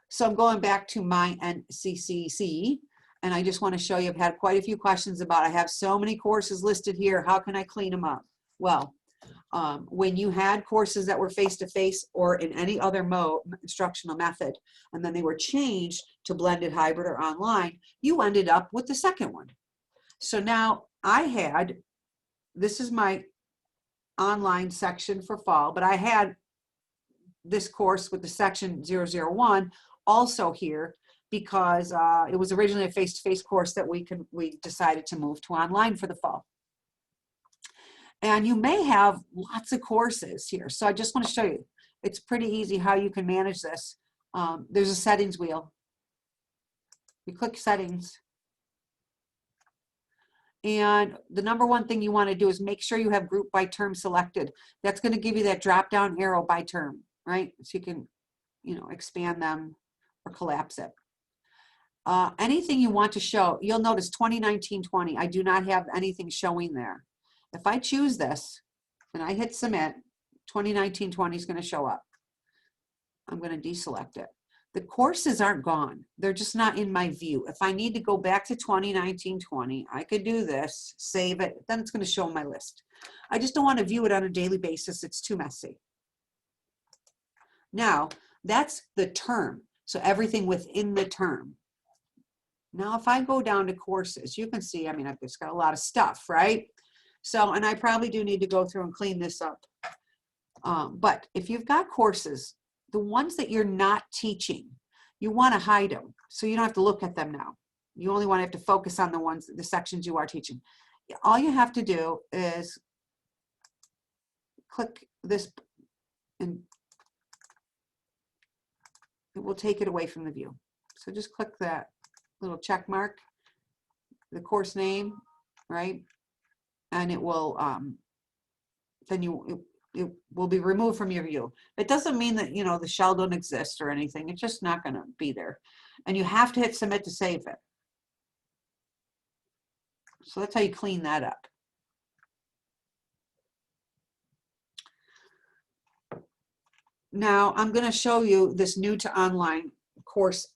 So I'm going back to my NCCC, and I just want to show you, I've had quite a few questions about, I have so many courses listed here, how can I clean them up? Well, when you had courses that were face-to-face or in any other instructional method, and then they were changed to blended hybrid or online, you ended up with the second one. So now this is my online section for fall, but I had this course with the section 001 also here because it was originally a face-to-face course that we decided to move to online for the fall. And you may have lots of courses here. So I just want to show you, it's pretty easy how you can manage this. There's a settings wheel. You click settings. And the number one thing you want to do is make sure you have group by term selected. That's going to give you that drop down arrow by term, right? So you can, expand them or collapse it. Anything you want to show, you'll notice 2019-20. I do not have anything showing there. If I choose this and I hit submit, 2019-20 is going to show up. I'm going to deselect it. The courses aren't gone. They're just not in my view. If I need to go back to 2019-20, I could do this, save it, then it's going to show my list. I just don't want to view it on a daily basis. It's too messy. Now, that's the term. So everything within the term. Now, if I go down to courses, you can see, I've just got a lot of stuff, right? So, and I probably do need to go through and clean this up. But if you've got courses, the ones that you're not teaching, you want to hide them. So you don't have to look at them now. You only want to have to focus on the sections you are teaching. All you have to do is click this and it will take it away from the view. So just click that little check mark, the course name, right? And it will, it will be removed from your view. It doesn't mean that, the shell don't exist or anything. It's just not going to be there. And you have to hit submit to save it. So that's how you clean that up. Now I'm going to show you this new to online course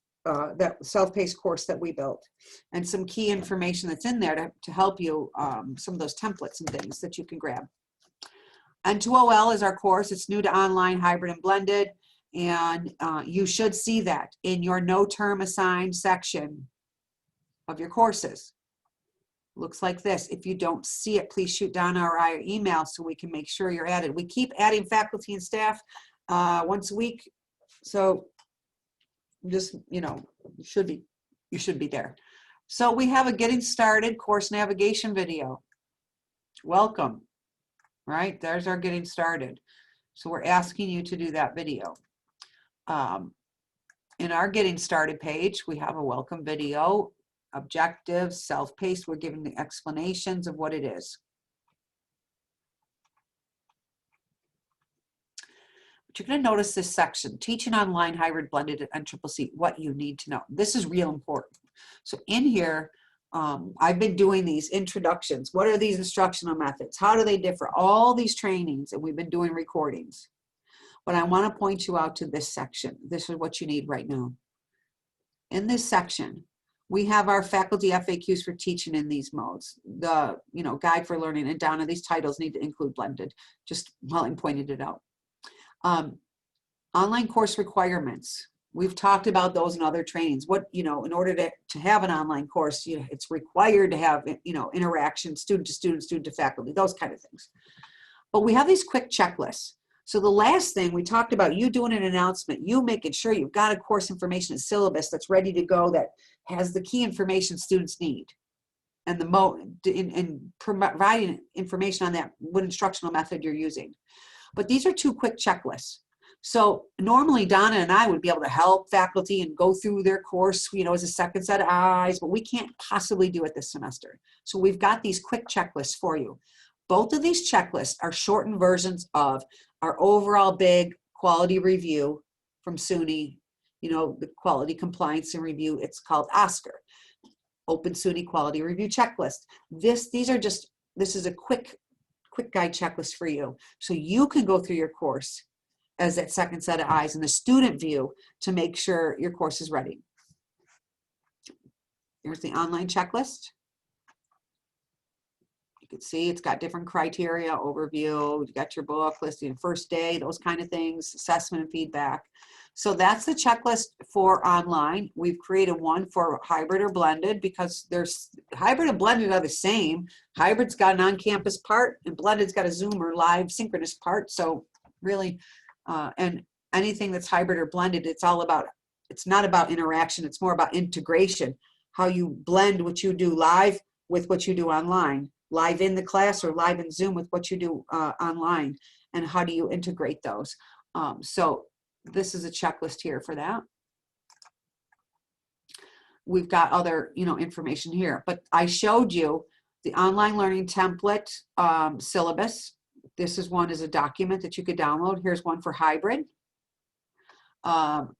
that self-paced course that we built, and some key information that's in there to help you, some of those templates and things that you can grab. N2OL is our course. It's new to online, hybrid, and blended. And you should see that in your no term assigned section of your courses. Looks like this. If you don't see it, please shoot down our email so we can make sure you're added. We keep adding faculty and staff once a week. So just, you know, you should be there. So we have a getting started course navigation video. Welcome. Right, there's our getting started. So we're asking you to do that video. In our getting started page, we have a welcome video, objectives, self-paced. We're giving the explanations of what it is. But you're going to notice this section, teaching online, hybrid, blended, at NCCC, what you need to know. This is real important. So in here, I've been doing these introductions. What are these instructional methods? How do they differ? All these trainings, and we've been doing recordings. But I want to point you out to this section. This is what you need right now. In this section, we have our faculty FAQs for teaching in these modes. The, you know, guide for learning, and Donna, these titles need to include blended. Just Helen pointed it out. Online course requirements. We've talked about those in other trainings. What, you know, in order to have an online course, you know, it's required to have, you know, interaction, student to student, student to faculty, those kind of things. But we have these quick checklists. So the last thing we talked about, you doing an announcement, you making sure you've got a course information and syllabus that's ready to go, that has the key information students need, and in providing information on that, what instructional method you're using. But these are 2 quick checklists. So normally Donna and I would be able to help faculty and go through their course, you know, as a second set of eyes, but we can't possibly do it this semester. So we've got these quick checklists for you. Both of these checklists are shortened versions of our overall big quality review from SUNY, you know, the quality compliance and review. It's called OSCAR, Open SUNY Quality Review Checklist. This is a quick guide checklist for you. So you can go through your course as that second set of eyes in the student view to make sure your course is ready. Here's the online checklist. You can see it's got different criteria, overview, you got your book listing, first day, those kind of things, assessment and feedback. So that's the checklist for online. We've created one for hybrid or blended because there's hybrid and blended are the same. Hybrid's got an on-campus part and blended's got a Zoom or live synchronous part. So really, and anything that's hybrid or blended, it's not about interaction, it's more about integration. How you blend what you do live with what you do online, live in the class or live in Zoom with what you do online, and how do you integrate those. So this is a checklist here for that. We've got other, you know, information here, but I showed you the online learning template syllabus. This is one as a document that you could download. Here's one for hybrid and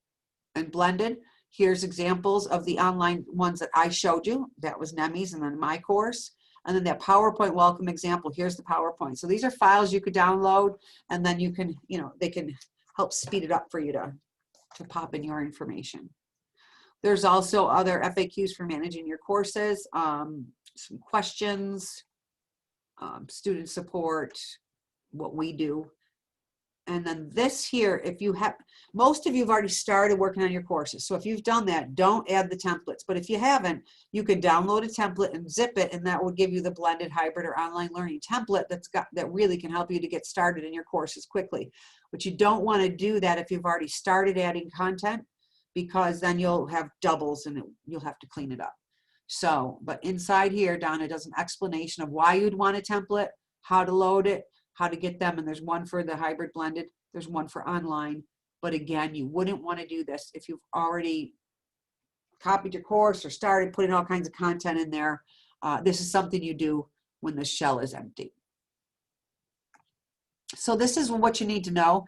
blended. Here's examples of the online ones that I showed you. That was NEMI's and then my course. And then that PowerPoint welcome example, here's the PowerPoint. So these are files you could download, and then you can, you know, they can help speed it up for you to pop in your information. There's also other FAQs for managing your courses, some questions, student support, what we do. And then this here, if you have, most of you have already started working on your courses. So if you've done that, don't add the templates. But if you haven't, you could download a template and zip it, and that will give you the blended, hybrid, or online learning template that really can help you to get started in your courses quickly. But you don't want to do that if you've already started adding content, because then you'll have doubles and you'll have to clean it up. So, but inside here, Donna does an explanation of why you'd want a template, how to load it, how to get them, and there's one for the hybrid blended, there's one for online. But again, you wouldn't want to do this if you've already copied your course or started putting all kinds of content in there. This is something you do when the shell is empty. So this is what you need to know.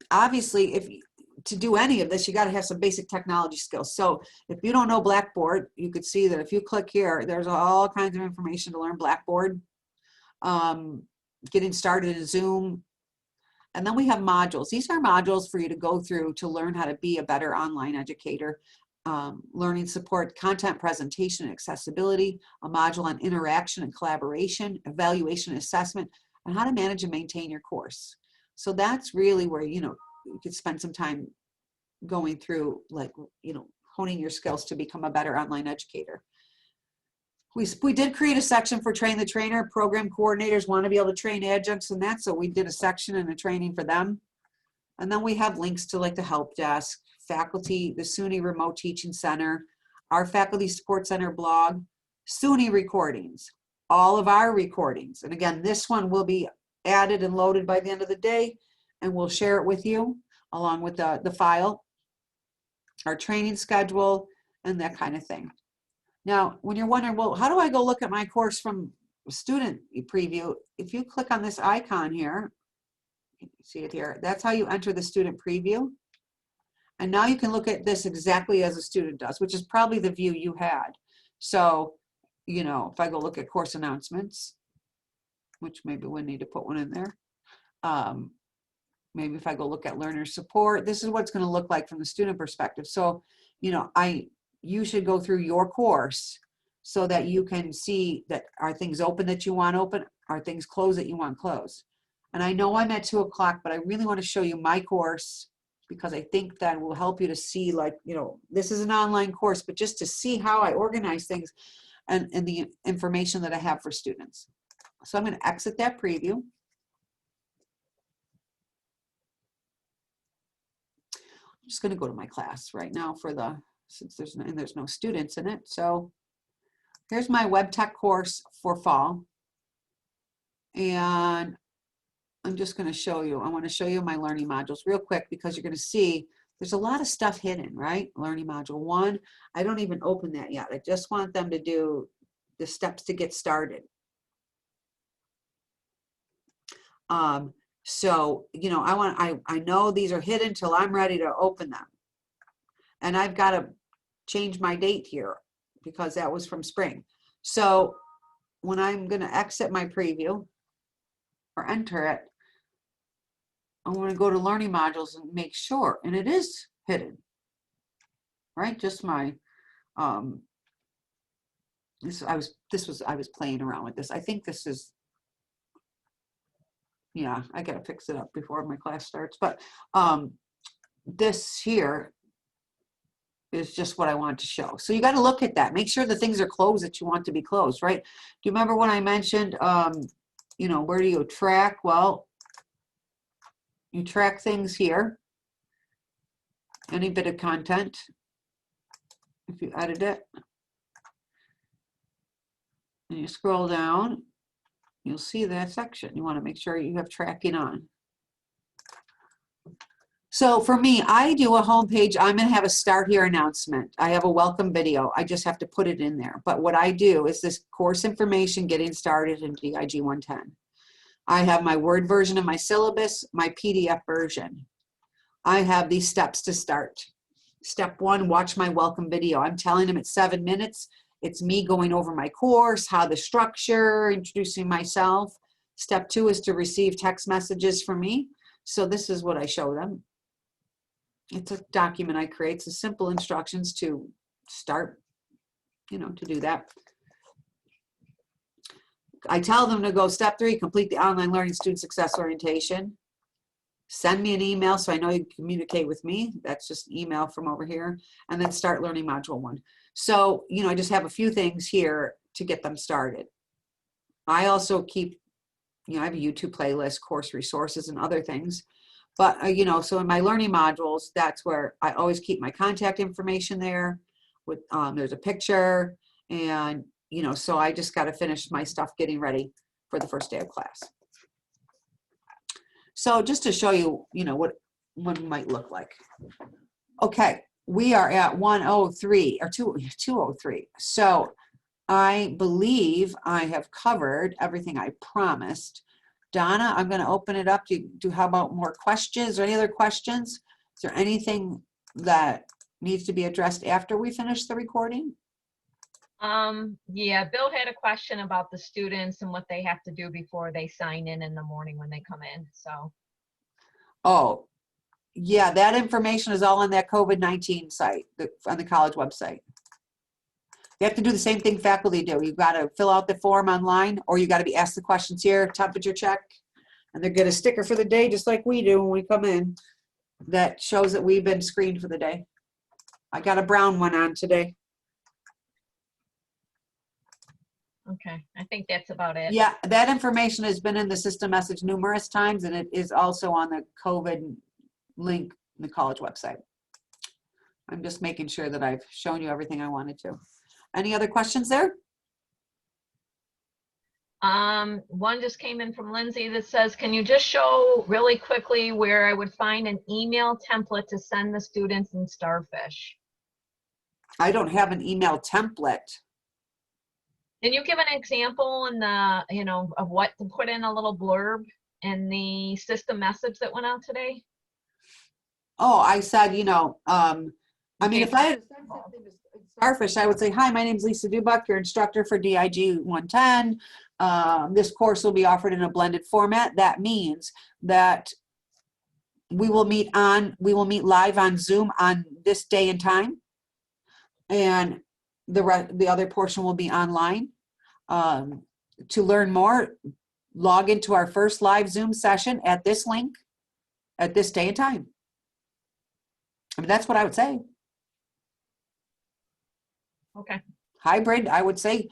Obviously, to do any of this, you got to have some basic technology skills. So if you don't know Blackboard, you could see that if you click here, there's all kinds of information to learn Blackboard. Getting started in Zoom, And then we have modules. These are modules for you to go through to learn how to be a better online educator. Learning support, content presentation and accessibility, a module on interaction and collaboration, evaluation and assessment, and how to manage and maintain your course. So that's really where, you know, you could spend some time going through, like, you know, honing your skills to become a better online educator. We did create a section for train the trainer. Program coordinators want to be able to train adjuncts and that, so we did a section and a training for them. And then we have links to like the help desk, faculty, the SUNY Remote Teaching Center, our Faculty Support Center blog, SUNY recordings, all of our recordings. And again, this one will be added and loaded by the end of the day, and we'll share it with you along with the file, our training schedule, and that kind of thing. Now, when you're wondering, well, how do I go look at my course from student preview? If you click on this icon here, you can see it here, that's how you enter the student preview. And now you can look at this exactly as a student does, which is probably the view you had. So, you know, if I go look at course announcements, which maybe we need to put one in there. Maybe if I go look at learner support, this is what it's going to look like from the student perspective. So, you know, you should go through your course so that you can see that are things open that you want open, are things closed that you want closed. And I know I'm at 2 o'clock, but I really want to show you my course because I think that will help you to see, like, you know, this is an online course, but just to see how I organize things and the information that I have for students. So I'm going to exit that preview. I'm just going to go to my class right now for the, since there's no students in it. So here's my web tech course for fall. And I'm just going to show you, I want to show you my learning modules real quick because you're going to see there's a lot of stuff hidden, right? Learning module 1, I don't even open that yet. I just want them to do the steps to get started. So, you know, I know these are hidden till I'm ready to open them. And I've got to change my date here because that was from spring. So when I'm going to exit my preview or enter it, I want to go to learning modules and make sure, and it is hidden, right? Just my, I was playing around with this. I think this is, yeah, I got to fix it up before my class starts. But this here is just what I want to show. So you got to look at that. Make sure the things are closed that you want to be closed, right? Do you remember when I mentioned, you know, where do you track? Well, you track things here. Any bit of content, if you edit it, and you scroll down, you'll see that section. You want to make sure you have tracking on. So for me, I do a homepage. I'm going to have a start here announcement. I have a welcome video. I just have to put it in there. But what I do is this course information getting started in DIG 110. I have my Word version of my syllabus, my PDF version. I have these steps to start. Step 1, watch my welcome video. I'm telling them it's 7 minutes. It's me going over my course, how the structure, introducing myself. Step 2 is to receive text messages from me. So this is what I show them. It's a document I create. It's simple instructions to start, you know, to do that. I tell them to go step 3, complete the online learning student success orientation. Send me an email so I know you can communicate with me. That's just email from over here. And then start learning module 1. So, you know, I just have a few things here to get them started. I also keep, you know, I have a YouTube playlist, course resources, and other things. But, you know, so in my learning modules, that's where I always keep my contact information there. With there's a picture, and, you know, so I just got to finish my stuff getting ready for the first day of class. So just to show you, you know, what it might look like. Okay, we are at 103 or 203. So I believe I have covered everything I promised. Donna, I'm going to open it up. How about more questions or any other questions? Is there anything that needs to be addressed after we finish the recording? Yeah, Bill had a question about the students and what they have to do before they sign in the morning when they come in. So Oh, yeah, that information is all on that COVID-19 site, on the college website. You have to do the same thing faculty do. You've got to fill out the form online, or you got to be asked the questions here, temperature check, and they get a sticker for the day, just like we do when we come in, that shows that we've been screened for the day. I got a brown one on today. Okay, I think that's about it. Yeah, that information has been in the system message numerous times, and it is also on the COVID link in the college website. I'm just making sure that I've shown you everything I wanted to. Any other questions there? One just came in from Lindsay that says, can you just show really quickly where I would find an email template to send the students in Starfish? I don't have an email template. Can you give an example in the, of what to put in a little blurb in the system message that went out today? Oh, I said, I mean, Okay. if I had said something to Starfish, I would say, hi, my name is Lisa Dubuc, your instructor for DIG 110. This course will be offered in a blended format. That means that we will meet live on Zoom on this day and time, and the other portion will be online. To learn more, log into our first live Zoom session at this link at this day and time. I mean, that's what I would say. Okay. Hybrid, I would say,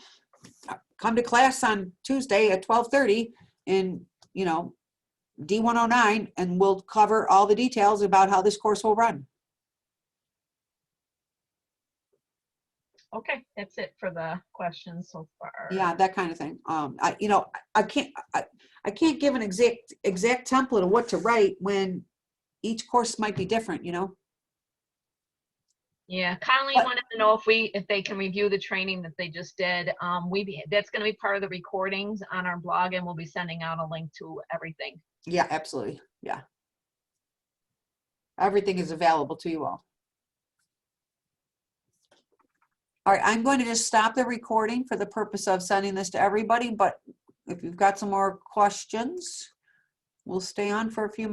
come to class on Tuesday at 12:30 in, D109, and we'll cover all the details about how this course will run. Okay, that's it for the questions so far. Yeah, that kind of thing. I can't give an exact template of what to write when each course might be different, Yeah, Colleen wanted to know if they can review the training that they just did. That's going to be part of the recordings on our blog, and we'll be sending out a link to everything. Yeah, absolutely. Yeah. Everything is available to you all. All right, I'm going to just stop the recording for the purpose of sending this to everybody, but if you've got some more questions, we'll stay on for a few minutes.